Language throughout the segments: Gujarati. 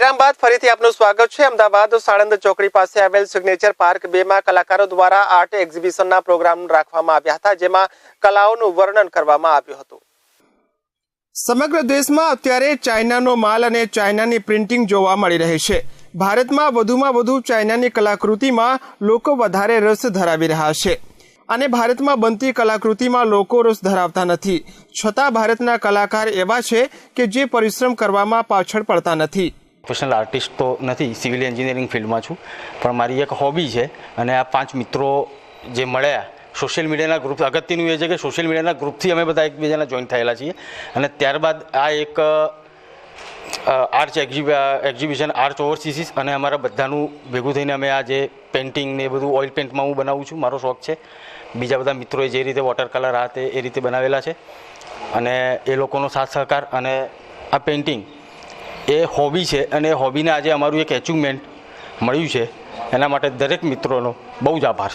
વિરામ બાદ ફરીથી આપનું સ્વાગત છે। અમદાવાદ સાણંદ ચોકડી પાસે આવેલ સિગ્નેચર પાર્ક 2 માં કલાકારો દ્વારા આર્ટ એક્ઝિબિશનના પ્રોગ્રામ રાખવામાં આવ્યા હતા, જેમાં કલાઓનું વર્ણન કરવામાં આવ્યું હતું। સમગ્ર દેશમાં અત્યારે ચાઇનાનો માલ અને ચાઇનાની પ્રિન્ટિંગ જોવા મળી રહી છે। ભારતમાં વધુમાં વધુ ચાઇનાની કલાકૃતિમાં લોકો વધારે રસ ધરાવી રહ્યા છે અને ભારતમાં બનતી કલાકૃતિમાં લોકો રસ ધરાવતા નથી, છતાં ભારતના કલાકાર એવા છે કે જે પરિશ્રમ કરવામાં પાછળ પડતા નથી। પ્રોફેશનલ આર્ટિસ્ટ તો નથી, સિવિલ એન્જિનિયરિંગ ફિલ્ડમાં છું, પણ મારી એક હોબી છે અને આ 5 મિત્રો જે મળ્યા સોશિયલ મીડિયાના ગ્રુપ, અગત્યનું એ છે કે સોશિયલ મીડિયાના ગ્રુપથી અમે બધા એકબીજાના જોઈન થયેલા છીએ અને ત્યારબાદ આ એક આર્ટ એક્ઝિબિશન આર્ટ ઓવરસીઝ અને અમારા બધાનું ભેગું થઈને અમે આ જે પેઇન્ટિંગ ને એ બધું ઓઇલ પેઇન્ટમાં હું બનાવું છું, મારો શોખ છે। બીજા બધા મિત્રોએ જે રીતે વોટર કલર આ તે એ રીતે બનાવેલા છે અને એ લોકોનો સાથ સહકાર અને આ પેઇન્ટિંગ એ હોબી છે અને હોબીને આજે અમારું એક એચિવમેન્ટ મળ્યું છે, એના માટે દરેક મિત્રોનો બહુ જ આભાર।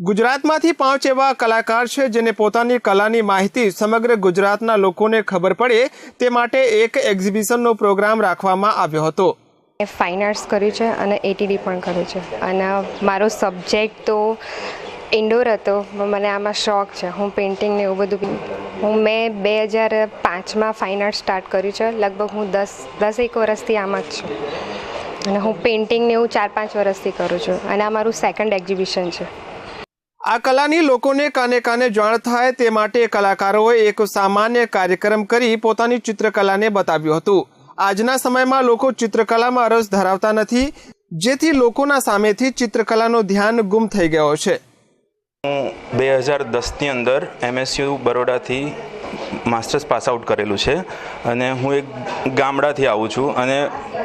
ગુજરાતમાંથી 5 એવા કલાકાર છે જેને પોતાની કલાની માહિતી સમગ્ર ગુજરાતના લોકોને ખબર પડે તે માટે એક એક્ઝિબિશનનો પ્રોગ્રામ રાખવામાં આવ્યો હતો। ફાઇન આર્ટ્સ કર્યું છે અને એટીડી પણ કર્યું છે અને મારો સબ્જેક્ટ તો ઇન્ડોર હતો, મને આમાં શોખ છે, હું પેઇન્ટિંગ ને એવું બધું મેં 2005માં ફાઇન આર્ટ સ્ટાર્ટ કર્યું છે। લગભગ હું 10-11 વર્ષથી આમાં જ છું અને હું પેઇન્ટિંગ ને એવું 4-5 વર્ષથી કરું છું અને આ મારું સેકન્ડ એક્ઝિબિશન છે। આ કલાની લોકોને કાને જાણ થાય તે માટે કલાકારોએ એક સામાન્ય કાર્યક્રમ કરી પોતાની ચિત્રકલાને બતાવ્યું હતું। આજના સમયમાં લોકો ચિત્રકલામાં રસ ધરાવતા નથી, જેથી લોકોના સામેથી ચિત્રકલાનો ધ્યાન ગુમ થઈ ગયો છે। હું 2010ની અંદર MSU બરોડાથી માસ્ટર્સ પાસ આઉટ કરેલું છે અને હું એક ગામડાથી આવું છું અને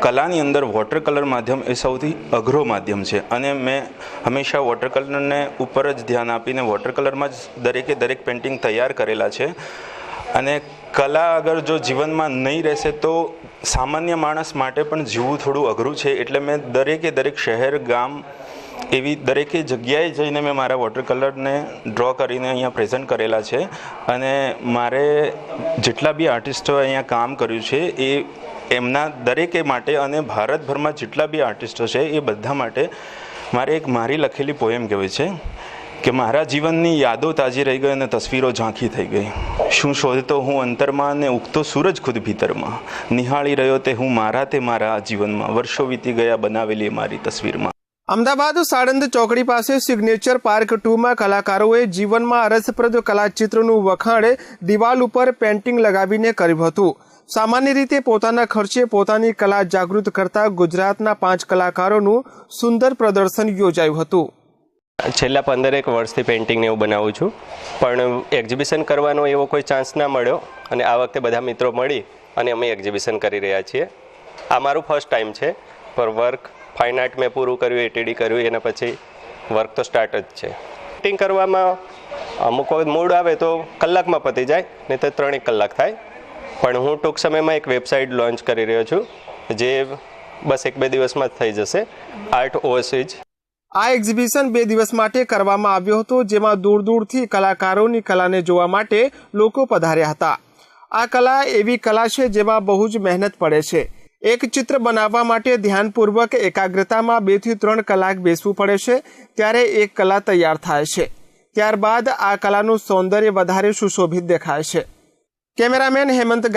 કલાની અંદર વોટર કલર માધ્યમ એ સૌથી અઘરો માધ્યમ છે અને મેં હંમેશા વોટર કલરને ઉપર જ ધ્યાન આપીને વોટર કલરમાં જ દરેક પેઇન્ટિંગ તૈયાર કરેલા છે અને કલા અગર જો જીવનમાં નહીં રહેશે તો સામાન્ય માણસ માટે પણ જીવવું થોડું અઘરું છે। એટલે મેં દરેક શહેર ગામ એવી દરેકે જગ્યાએ જઈને મેં મારા વોટર કલરને ડ્રો કરીને અહીંયા પ્રેઝન્ટ કરેલા છે અને મારે જેટલા બી આર્ટિસ્ટોએ અહીંયા કામ કર્યું છે એ એમના દરેકે માટે અને ભારતભરમાં જેટલા બી આર્ટિસ્ટો છે એ બધા માટે મારે એક મારી લખેલી પોએમ કહેવાય છે કે મારા જીવનની યાદો તાજી રહી ગઈ અને તસવીરો ઝાંખી થઈ ગઈ। શું શોધતો હું અંતરમાં ને ઉગતો સૂરજ ખુદ ભીતરમાં, નિહાળી રહ્યો તે હું મારા જીવનમાં, વર્ષો વીતી ગયા બનાવેલી મારી તસવીરમાં। અમદાવાદ સાણંદ ચોકડી પાસે સિગ્નેચર પાર્ક 2માં કલાકારોએ જીવનમાં રસપ્રદ કલાચિત્રનું વખાણ દિવાલ ઉપર પેઇન્ટિંગ લગાવીને કર્યું હતું। સામાન્ય રીતે પોતાના ખર્ચે પોતાની કલા જાગૃત કરતા ગુજરાતના 5 કલાકારોનું સુંદર પ્રદર્શન યોજાયું હતું। છેલ્લા 15 વર્ષથી પેઇન્ટિંગને એવું બનાવું છું, પણ એક્ઝિબિશન કરવાનો એવો કોઈ ચાન્સ ના મળ્યો અને આ વખતે બધા મિત્રો મળી અને અમે એક્ઝિબિશન કરી રહ્યા છીએ। આ મારું ફર્સ્ટ ટાઈમ છે, પર વર્ક ફાઇન આર્ટ મેં પૂરું કર્યું, એટીડી કર્યું, એના પછી વર્ક તો સ્ટાર્ટ જ છે। પેઇન્ટિંગ કરવામાં અમુક વખત મૂડ આવે તો કલાકમાં પતી જાય, નહીં તો 3 કલાક થાય, પણ હું ટૂંક સમયમાં એક વેબસાઇટ લોન્ચ કરી રહ્યો છું જે બસ 1-2 દિવસમાં જ થઈ જશે, આર્ટ ઓવરસીઝ। આ એક્ઝિબિશન 2 દિવસ માટે કરવામાં આવ્યો હતો, જેમાં દૂરથી કલાકારોની કલાને જોવા માટે લોકો પધાર્યા હતા। આ કલા એવી કલા છે જેમાં બહુ જ મહેનત પડે છે। એક ચિત્ર બનાવવા માટે ધ્યાનપૂર્વક એકાગ્રતામાં 2 થી 3 કલાક બેસવું પડે છે, ત્યારે એક કલા તૈયાર થાય છે। ત્યારબાદ આ કલાનું સૌંદર્ય વધારે સુશોભિત દેખાય છે। કેમેરામેન હેમંત